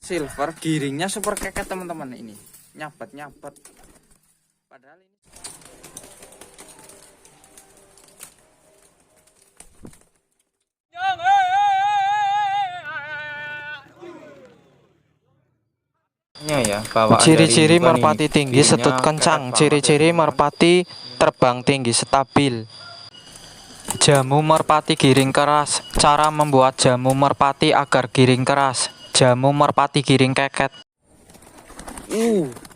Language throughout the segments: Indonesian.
silver, giringnya super keket teman-teman. Ini nyabet padahal ini ya, ciri-ciri merpati tinggi setut kencang, ciri-ciri merpati terbang tinggi stabil. Jamu merpati giring keras. Cara membuat jamu merpati agar giring keras. Jamu merpati giring keket.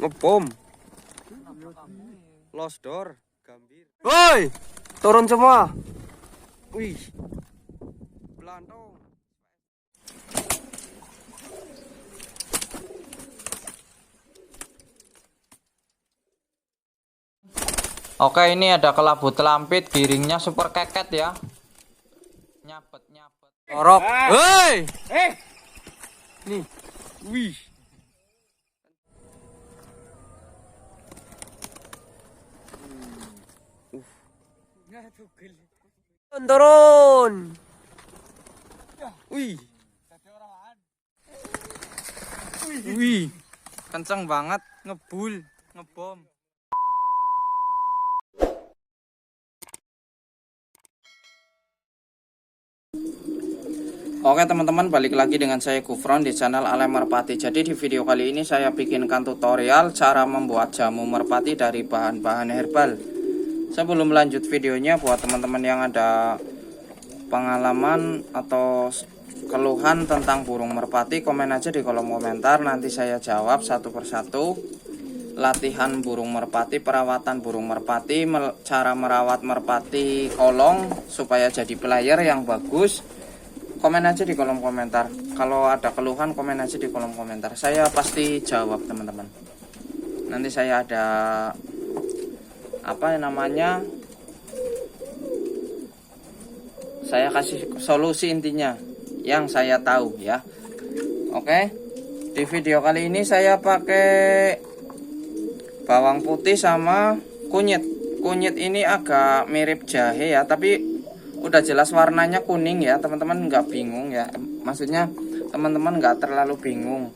ngebom. Close door, gambir. Woi, turun semua. Wih. Belantong. Oke, ini ada kelabu telampit, giringnya super keket ya. Nyabet. Orok. Woi. Nih. Wih. Turun. Wih. Wih. Kenceng banget, ngebul, ngebom. Oke teman-teman, balik lagi dengan saya Gufron di channel Ale Merpati. Jadi di video kali ini saya bikinkan tutorial cara membuat jamu merpati dari bahan-bahan herbal. Sebelum lanjut videonya, buat teman-teman yang ada pengalaman atau keluhan tentang burung merpati, komen aja di kolom komentar, nanti saya jawab satu persatu. Latihan burung merpati, perawatan burung merpati, cara merawat merpati kolong supaya jadi player yang bagus. Komen aja di kolom komentar. Kalau ada keluhan, komen aja di kolom komentar. Saya pasti jawab teman-teman. Nanti saya ada apa namanya, saya kasih solusi intinya yang saya tahu ya. Oke, di video kali ini saya pakai bawang putih sama kunyit. Kunyit ini agak mirip jahe ya, tapi udah jelas warnanya kuning ya teman-teman, nggak bingung ya, maksudnya teman-teman nggak terlalu bingung.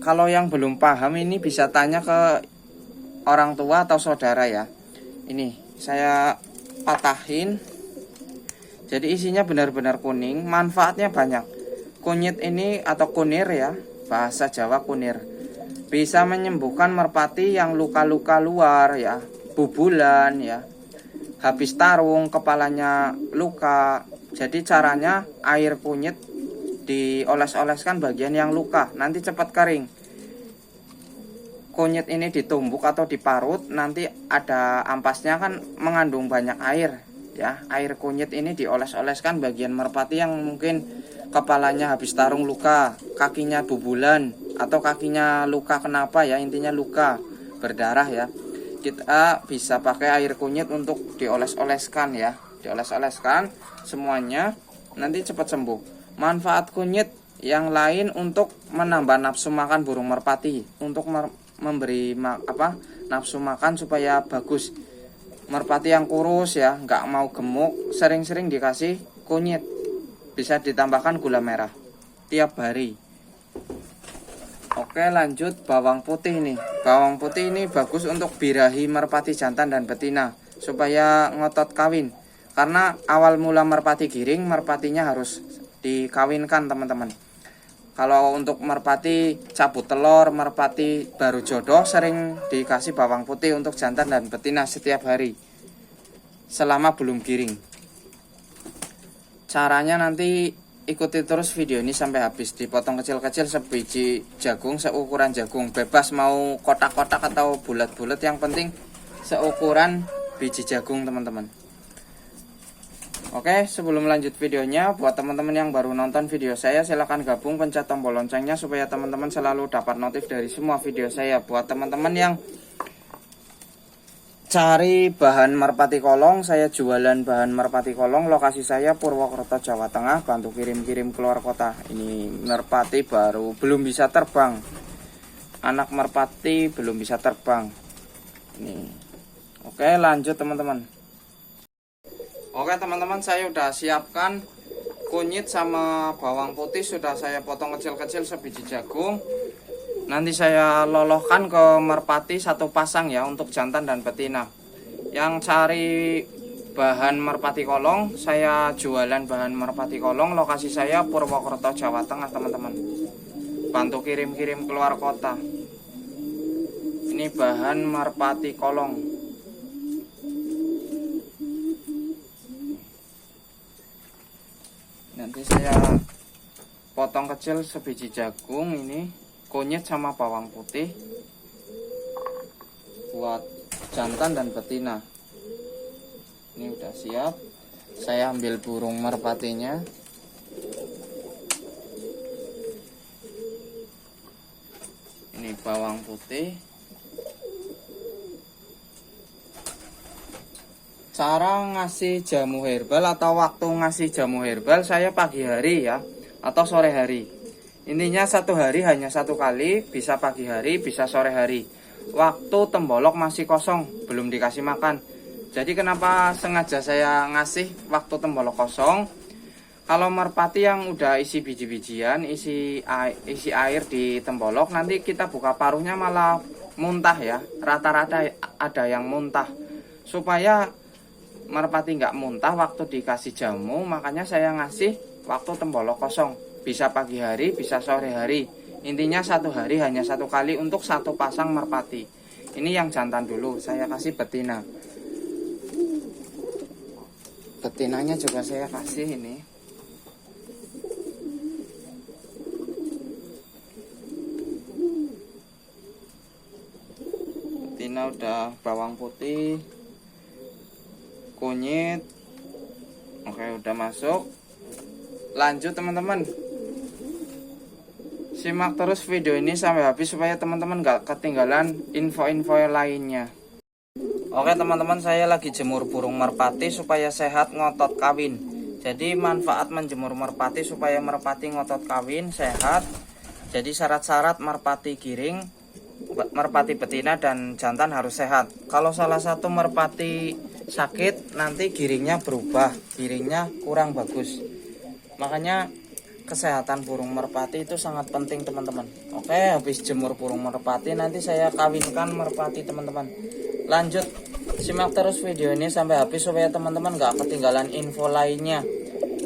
Kalau yang belum paham ini bisa tanya ke orang tua atau saudara ya. Ini saya patahin, jadi isinya benar-benar kuning, manfaatnya banyak. Kunyit ini atau kunir ya, bahasa Jawa kunir, bisa menyembuhkan merpati yang luka-luka luar ya, bubulan ya, habis tarung, kepalanya luka. Jadi caranya air kunyit dioles-oleskan bagian yang luka, nanti cepat kering. Kunyit ini ditumbuk atau diparut, nanti ada ampasnya kan mengandung banyak air ya. Air kunyit ini dioles-oleskan bagian merpati yang mungkin kepalanya habis tarung luka, kakinya bubulan, atau kakinya luka kenapa ya, intinya luka berdarah ya. Kita bisa pakai air kunyit untuk dioles-oleskan ya, dioles-oleskan semuanya, nanti cepat sembuh. Manfaat kunyit yang lain untuk menambah nafsu makan burung merpati, untuk memberi nafsu makan supaya bagus. Merpati yang kurus ya, nggak mau gemuk, sering-sering dikasih kunyit. Bisa ditambahkan gula merah tiap hari. Oke, lanjut bawang putih nih. Bawang putih ini bagus untuk birahi merpati jantan dan betina supaya ngotot kawin. Karena awal mula merpati giring, merpatinya harus dikawinkan teman-teman. Kalau untuk merpati cabut telur, merpati baru jodoh, sering dikasih bawang putih untuk jantan dan betina setiap hari selama belum giring. Caranya nanti ikuti terus video ini sampai habis. Dipotong kecil-kecil sebiji jagung, seukuran jagung, bebas mau kotak-kotak atau bulat-bulat, yang penting seukuran biji jagung teman-teman. Oke, sebelum lanjut videonya, buat teman-teman yang baru nonton video saya, silahkan gabung, pencet tombol loncengnya supaya teman-teman selalu dapat notif dari semua video saya. Buat teman-teman yang cari bahan merpati kolong, saya jualan bahan merpati kolong. Lokasi saya Purwokerto, Jawa Tengah. Bantu kirim-kirim keluar kota. Ini merpati baru belum bisa terbang, anak merpati belum bisa terbang ini. Oke, lanjut teman-teman. Oke teman-teman, saya udah siapkan kunyit sama bawang putih sudah saya potong kecil-kecil sebiji jagung. Nanti saya lolohkan ke merpati satu pasang ya, untuk jantan dan betina. Yang cari bahan merpati kolong, saya jualan bahan merpati kolong. Lokasi saya Purwokerto, Jawa Tengah, teman-teman. Bantu kirim-kirim keluar kota. Ini bahan merpati kolong. Nanti saya potong kecil sebiji jagung, ini kunyit sama bawang putih buat jantan dan betina. Ini udah siap. Saya ambil burung merpatinya. Ini bawang putih. Cara ngasih jamu herbal atau waktu ngasih jamu herbal, saya pagi hari ya, atau sore hari. Intinya satu hari hanya satu kali, bisa pagi hari, bisa sore hari. Waktu tembolok masih kosong, belum dikasih makan. Jadi kenapa sengaja saya ngasih waktu tembolok kosong? Kalau merpati yang udah isi biji-bijian, isi air di tembolok, nanti kita buka paruhnya malah muntah ya. Rata-rata ada yang muntah. Supaya merpati nggak muntah waktu dikasih jamu, makanya saya ngasih waktu tembolok kosong. Bisa pagi hari, bisa sore hari. Intinya satu hari hanya satu kali untuk satu pasang merpati. Ini yang jantan dulu, saya kasih betina. Betinanya juga saya kasih ini. Betina udah bawang putih, kunyit. Oke, udah masuk. Lanjut teman-teman, simak terus video ini sampai habis supaya teman-teman gak ketinggalan info-info lainnya. Oke teman-teman, saya lagi jemur burung merpati supaya sehat ngotot kawin. Jadi manfaat menjemur merpati supaya merpati ngotot kawin sehat. Jadi syarat-syarat merpati giring, merpati betina dan jantan harus sehat. Kalau salah satu merpati sakit, nanti giringnya berubah, giringnya kurang bagus. Makanya kesehatan burung merpati itu sangat penting teman-teman. Oke, habis jemur burung merpati nanti saya kawinkan merpati teman-teman. Lanjut, simak terus video ini sampai habis supaya teman-teman gak ketinggalan info lainnya.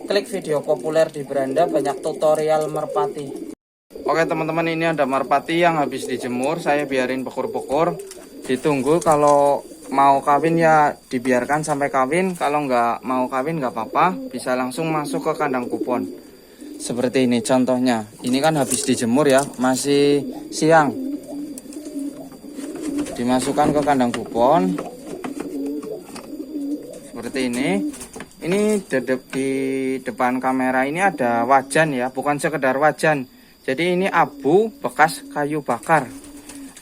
Klik video populer di beranda, banyak tutorial merpati. Oke teman-teman, ini ada merpati yang habis dijemur. Saya biarin bekur-bekur. Ditunggu, kalau mau kawin ya dibiarkan sampai kawin. Kalau nggak mau kawin nggak apa-apa, bisa langsung masuk ke kandang kupon. Seperti ini contohnya. Ini kan habis dijemur ya, masih siang. Dimasukkan ke kandang kupon. Seperti ini. Ini di depan kamera ini ada wajan ya, bukan sekedar wajan. Jadi ini abu bekas kayu bakar.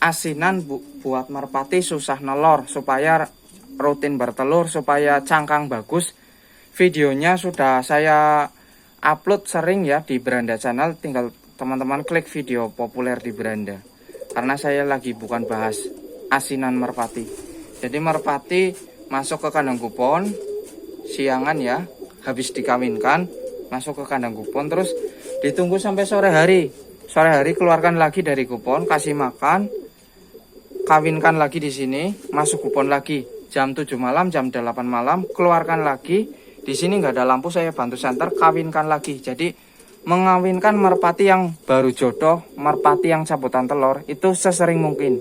Asinan buat merpati susah nelor, supaya rutin bertelur, supaya cangkang bagus. Videonya sudah saya upload sering ya di Beranda Channel, tinggal teman-teman klik video populer di Beranda. Karena saya lagi bukan bahas asinan merpati. Jadi merpati masuk ke kandang kupon siangan ya, habis dikawinkan, masuk ke kandang kupon, terus ditunggu sampai sore hari. Sore hari keluarkan lagi dari kupon, kasih makan, kawinkan lagi di sini, masuk kupon lagi. Jam 7 malam, jam 8 malam, keluarkan lagi. Di sini nggak ada lampu, saya bantu senter, kawinkan lagi. Jadi mengawinkan merpati yang baru jodoh, merpati yang cabutan telur, itu sesering mungkin.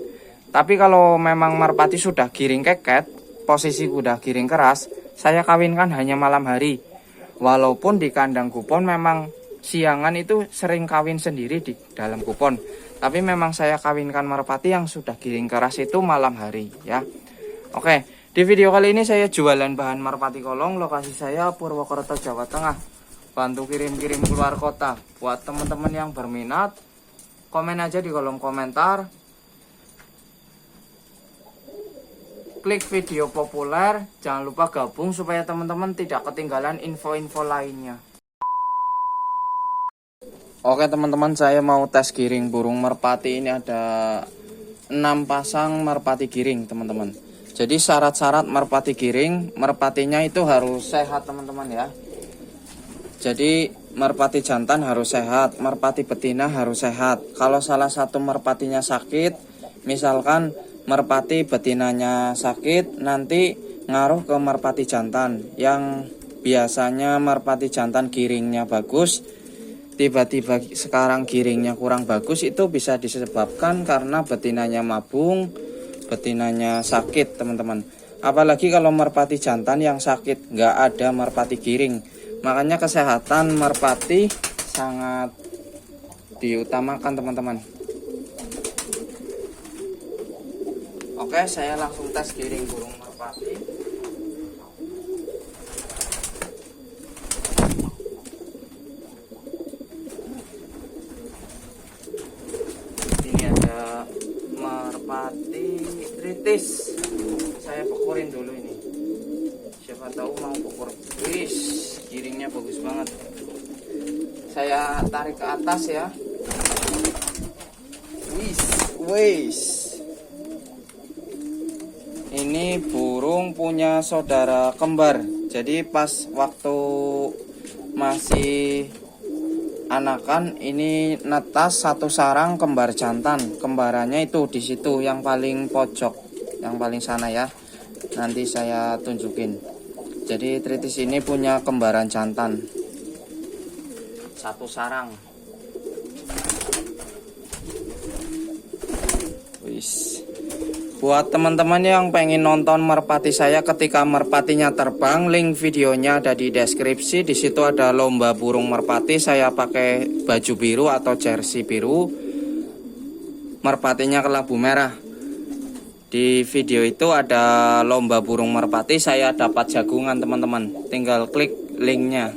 Tapi kalau memang merpati sudah giring keket, posisi udah giring keras, saya kawinkan hanya malam hari. Walaupun di kandang kupon memang siangan itu sering kawin sendiri di dalam kupon, tapi memang saya kawinkan merpati yang sudah giring keras itu malam hari ya. Oke, di video kali ini saya jualan bahan merpati kolong. Lokasi saya Purwokerto, Jawa Tengah. Bantu kirim-kirim keluar kota. Buat teman-teman yang berminat, komen aja di kolom komentar. Klik video populer, jangan lupa gabung supaya teman-teman tidak ketinggalan info-info lainnya. Oke teman-teman, saya mau tes giring burung merpati. Ini ada 6 pasang merpati giring teman-teman. Jadi syarat-syarat merpati giring, merpatinya itu harus sehat teman-teman ya. Jadi merpati jantan harus sehat, merpati betina harus sehat. Kalau salah satu merpatinya sakit, misalkan merpati betinanya sakit, nanti ngaruh ke merpati jantan. Yang biasanya merpati jantan giringnya bagus, tiba-tiba sekarang giringnya kurang bagus, itu bisa disebabkan karena betinanya mabung, betinanya sakit teman-teman. Apalagi kalau merpati jantan yang sakit, nggak ada merpati giring. Makanya kesehatan merpati sangat diutamakan teman-teman. Oke, saya langsung tes giring burung merpati. Ini ada merpati tritis. Saya pukurin dulu ini. Siapa tahu mau pukur. Wis, giringnya bagus banget. Saya tarik ke atas ya. Wis. Ini burung punya saudara kembar. Jadi pas waktu masih anakan ini netas satu sarang kembar jantan. Kembarannya itu di situ yang paling pojok, yang paling sana ya. Nanti saya tunjukin. Jadi tritis ini punya kembaran jantan satu sarang. Wis. Buat teman-teman yang pengen nonton merpati saya ketika merpatinya terbang, link videonya ada di deskripsi. Di situ ada lomba burung merpati. Saya pakai baju biru atau jersey biru. Merpatinya kelabu merah. Di video itu ada lomba burung merpati. Saya dapat jagungan teman-teman. Tinggal klik linknya.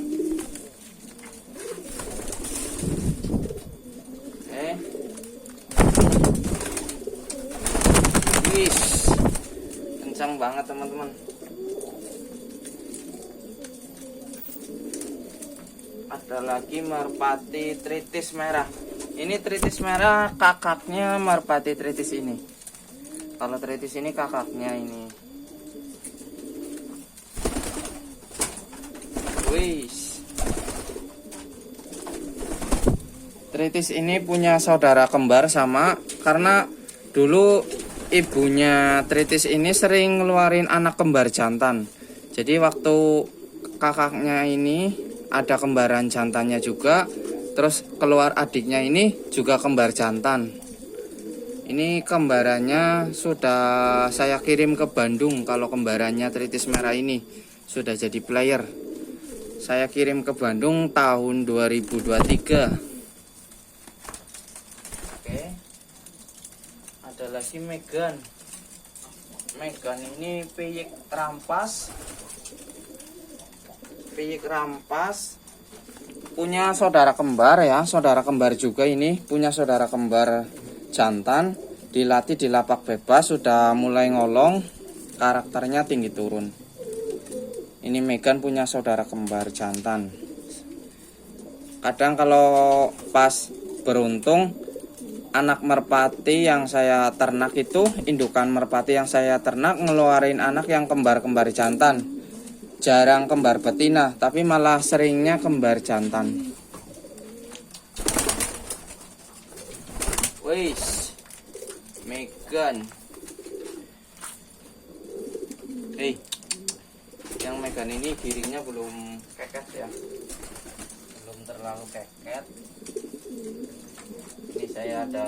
Kencang banget teman-teman. Ada lagi merpati tritis merah. Ini tritis merah kakaknya merpati tritis ini. Kalau tritis ini kakaknya ini. Wis. Tritis ini punya saudara kembar sama, karena dulu ibunya tritis ini sering ngeluarin anak kembar jantan. Jadi waktu kakaknya ini ada kembaran jantannya juga, terus keluar adiknya ini juga kembar jantan. Ini kembarannya sudah saya kirim ke Bandung. Kalau kembarannya tritis merah ini sudah jadi player. Saya kirim ke Bandung tahun 2023. Ada lagi Megan. Megan ini piyik rampas. Piyik rampas punya saudara kembar ya, saudara kembar juga ini, punya saudara kembar jantan, dilatih di lapak bebas, sudah mulai ngolong, karakternya tinggi turun. Ini Megan punya saudara kembar jantan. Kadang kalau pas beruntung, anak merpati yang saya ternak itu, indukan merpati yang saya ternak ngeluarin anak yang kembar-kembar jantan. Jarang kembar betina, tapi malah seringnya kembar jantan. Wis, Megan. Yang Megan ini giringnya belum keket ya, belum terlalu keket. Ini saya ada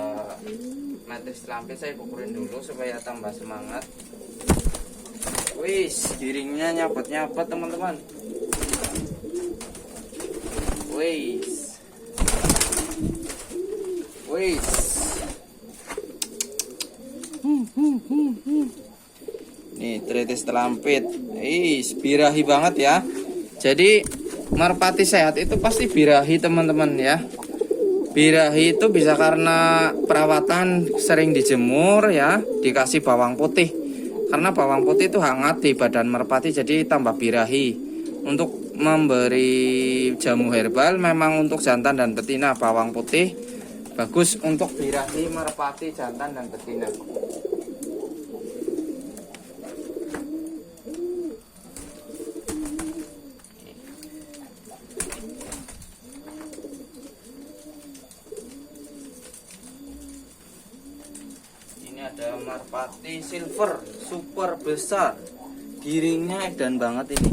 matris lampir, saya pukulin dulu supaya tambah semangat. Wis, giringnya nyabet-nyabet teman-teman. Wis. Nih tritis telampit. Birahi banget ya. Jadi merpati sehat itu pasti birahi teman-teman ya. Birahi itu bisa karena perawatan sering dijemur ya, dikasih bawang putih. Karena bawang putih itu hangat di badan merpati, jadi tambah birahi. Untuk memberi jamu herbal memang untuk jantan dan betina bawang putih bagus untuk birahi merpati jantan dan betina. merpati silver super besar. Giringnya edan banget ini.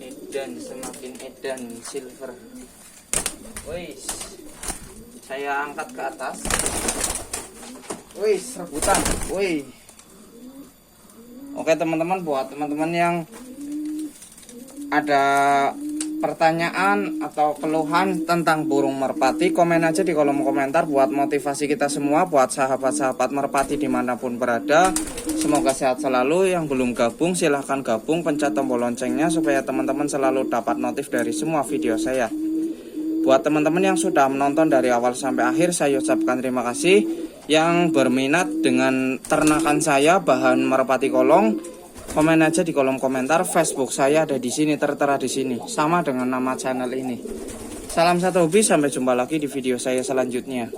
Edan, semakin edan silver. Wis. Saya angkat ke atas. Wis, rebutan. Wih. Oke teman-teman, buat teman-teman yang ada pertanyaan atau keluhan tentang burung merpati, komen aja di kolom komentar buat motivasi kita semua, buat sahabat-sahabat merpati dimanapun berada. Semoga sehat selalu. Yang belum gabung silahkan gabung, pencet tombol loncengnya supaya teman-teman selalu dapat notif dari semua video saya. Buat teman-teman yang sudah menonton dari awal sampai akhir, saya ucapkan terima kasih. Yang berminat dengan ternakan saya, bahan merpati kolong, komen aja di kolom komentar. Facebook saya ada di sini, tertera di sini, sama dengan nama channel ini. Salam satu hobi, sampai jumpa lagi di video saya selanjutnya.